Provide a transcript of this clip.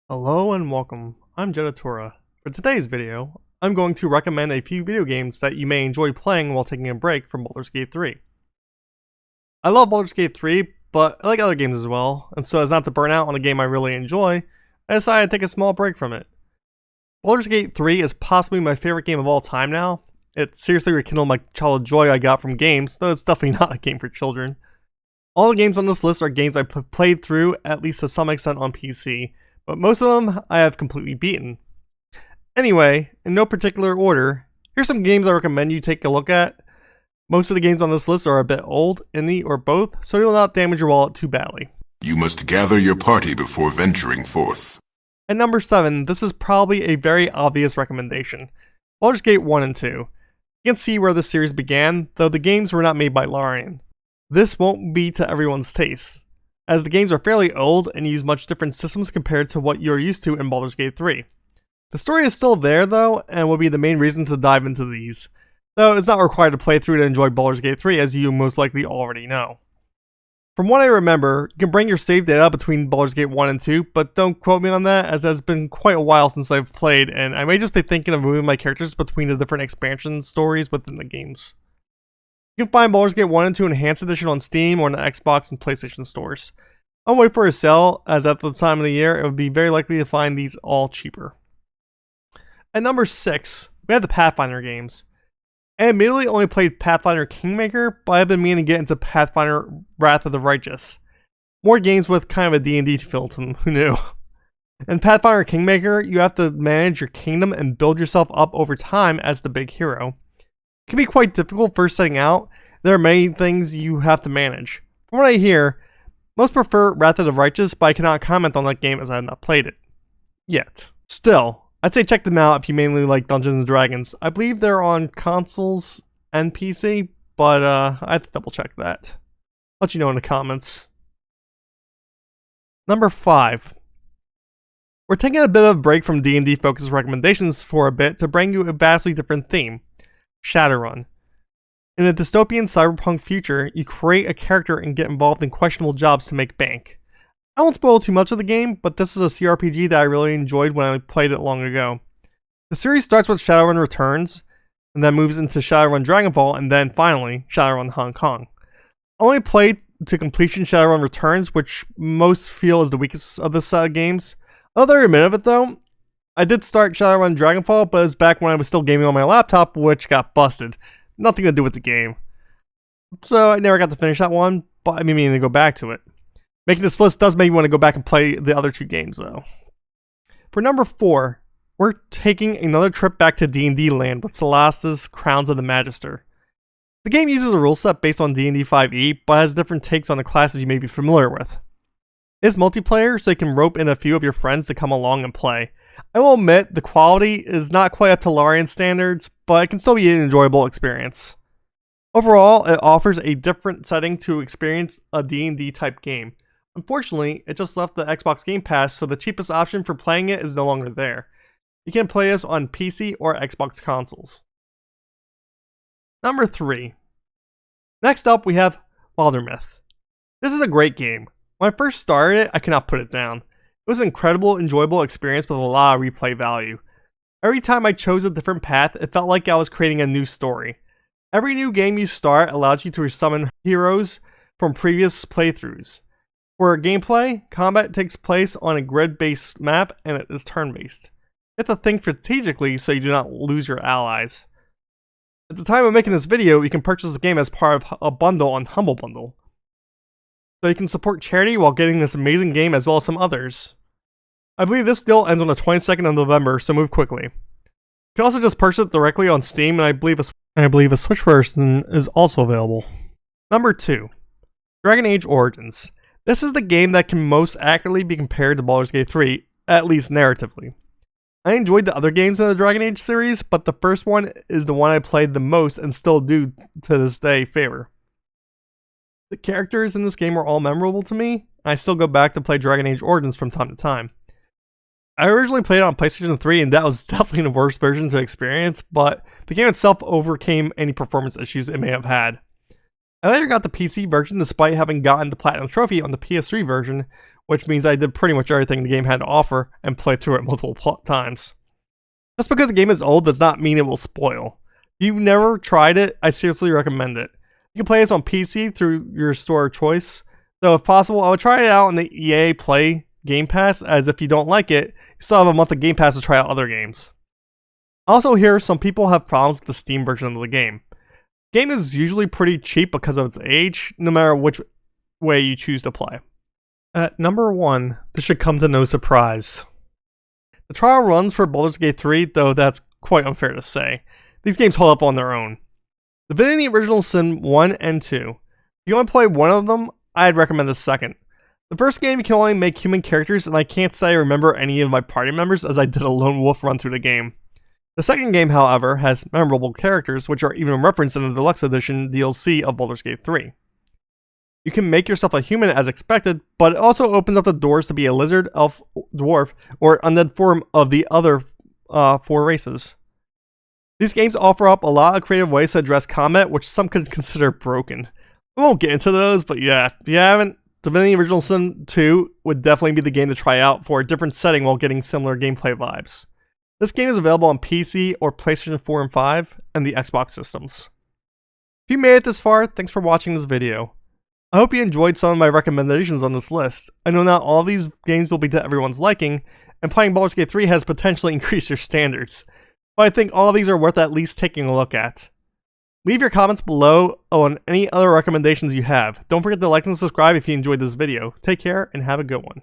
Hello and welcome, I'm Jettatura. For today's video, I'm going to recommend a few video games that you may enjoy playing while taking a break from Baldur's Gate 3. I love Baldur's Gate 3, but I like other games as well, and so as not to burn out on a game I really enjoy, I decided to take a small break from it. Baldur's Gate 3 is possibly my favorite game of all time now. It seriously rekindled my childhood joy I got from games, though it's definitely not a game for children. All the games on this list are games I played through, at least to some extent on PC, but most of them I have completely beaten. Anyway, in no particular order, here's some games I recommend you take a look at. Most of the games on this list are a bit old, indie, or both, so they will not damage your wallet too badly. You must gather your party before venturing forth. At number 7, this is probably a very obvious recommendation. Baldur's Gate 1 and 2. You can see where this series began, though the games were not made by Larian. This won't be to everyone's taste, as the games are fairly old and use much different systems compared to what you're used to in Baldur's Gate 3. The story is still there though, and will be the main reason to dive into these, though it's not required to play through to enjoy Baldur's Gate 3 as you most likely already know. From what I remember, you can bring your save data between Baldur's Gate 1 and 2, but don't quote me on that as it has been quite a while since I've played and I may just be thinking of moving my characters between the different expansion stories within the games. You can find Baldur's Gate 1 and 2 Enhanced Edition on Steam or in the Xbox and PlayStation stores. I'll wait for a sale, as at the time of the year, it would be very likely to find these all cheaper. At number 6, we have the Pathfinder games. I admittedly only played Pathfinder Kingmaker, but I've been meaning to get into Pathfinder Wrath of the Righteous. More games with kind of a D&D feel to them, who knew? In Pathfinder Kingmaker, you have to manage your kingdom and build yourself up over time as the big hero. It can be quite difficult first setting out. There are many things you have to manage. From what I hear, most prefer Wrath of the Righteous, but I cannot comment on that game as I have not played it yet. Still, I'd say check them out if you mainly like Dungeons & Dragons. I believe they're on consoles and PC, but I have to double check that. Let you know in the comments. Number 5. We're taking a bit of a break from D&D focused recommendations for a bit to bring you a vastly different theme. Shadowrun. In a dystopian cyberpunk future, you create a character and get involved in questionable jobs to make bank. I won't spoil too much of the game, but this is a CRPG that I really enjoyed when I played it long ago. The series starts with Shadowrun Returns, and then moves into Shadowrun Dragonfall, and then finally, Shadowrun Hong Kong. I only played to completion Shadowrun Returns, which most feel is the weakest of the set of games. Another admit of it though, I did start Shadowrun Dragonfall, but it was back when I was still gaming on my laptop, which got busted. Nothing to do with the game. So I never got to finish that one, but I've been meaning to go back to it. Making this list does make me want to go back and play the other two games though. For number 4, we're taking another trip back to D&D land with Solasta's Crowns of the Magistar. The game uses a rule set based on D&D 5e, but has different takes on the classes you may be familiar with. It's multiplayer, so you can rope in a few of your friends to come along and play. I will admit, the quality is not quite up to Larian standards, but it can still be an enjoyable experience. Overall, it offers a different setting to experience a D&D type game. Unfortunately, it just left the Xbox Game Pass, so the cheapest option for playing it is no longer there. You can play this on PC or Xbox consoles. Number 3. Next up, we have Wildermyth. This is a great game. When I first started it, I cannot put it down. It was an incredible, enjoyable experience with a lot of replay value. Every time I chose a different path, it felt like I was creating a new story. Every new game you start allows you to summon heroes from previous playthroughs. For gameplay, combat takes place on a grid-based map and it is turn-based. You have to think strategically so you do not lose your allies. At the time of making this video, you can purchase the game as part of a bundle on Humble Bundle. So you can support charity while getting this amazing game as well as some others. I believe this deal ends on the 22nd of November, so move quickly. You can also just purchase it directly on Steam, and I believe a Switch version is also available. Number 2. Dragon Age Origins. This is the game that can most accurately be compared to Baldur's Gate 3, at least narratively. I enjoyed the other games in the Dragon Age series, but the first one is the one I played the most and still do to this day favor. The characters in this game are all memorable to me, and I still go back to play Dragon Age Origins from time to time. I originally played it on PlayStation 3 and that was definitely the worst version to experience, but the game itself overcame any performance issues it may have had. I later got the PC version despite having gotten the Platinum Trophy on the PS3 version, which means I did pretty much everything the game had to offer and played through it multiple times. Just because the game is old does not mean it will spoil. If you've never tried it, I seriously recommend it. You can play this on PC through your store of choice, so if possible, I would try it out on the EA Play Game Pass, as if you don't like it, you still have a month of Game Pass to try out other games. I also hear some people have problems with the Steam version of the game. The game is usually pretty cheap because of its age, no matter which way you choose to play. At number 1, this should come to no surprise. The trial runs for Baldur's Gate 3, though that's quite unfair to say. These games hold up on their own. Divinity Original Sin 1 and 2. If you want to play one of them, I'd recommend the second. The first game you can only make human characters, and I can't say I remember any of my party members as I did a lone wolf run through the game. The second game, however, has memorable characters, which are even referenced in the Deluxe Edition DLC of Baldur's Gate 3. You can make yourself a human as expected, but it also opens up the doors to be a lizard, elf, dwarf, or undead form of the other 4 races. These games offer up a lot of creative ways to address combat, which some could consider broken. I won't get into those, but yeah, if you haven't, Divinity Original Sin 2 would definitely be the game to try out for a different setting while getting similar gameplay vibes. This game is available on PC or PlayStation 4 and 5, and the Xbox systems. If you made it this far, thanks for watching this video. I hope you enjoyed some of my recommendations on this list. I know not all these games will be to everyone's liking, and playing Baldur's Gate 3 has potentially increased your standards, but I think all of these are worth at least taking a look at. Leave your comments below on any other recommendations you have. Don't forget to like and subscribe if you enjoyed this video. Take care and have a good one.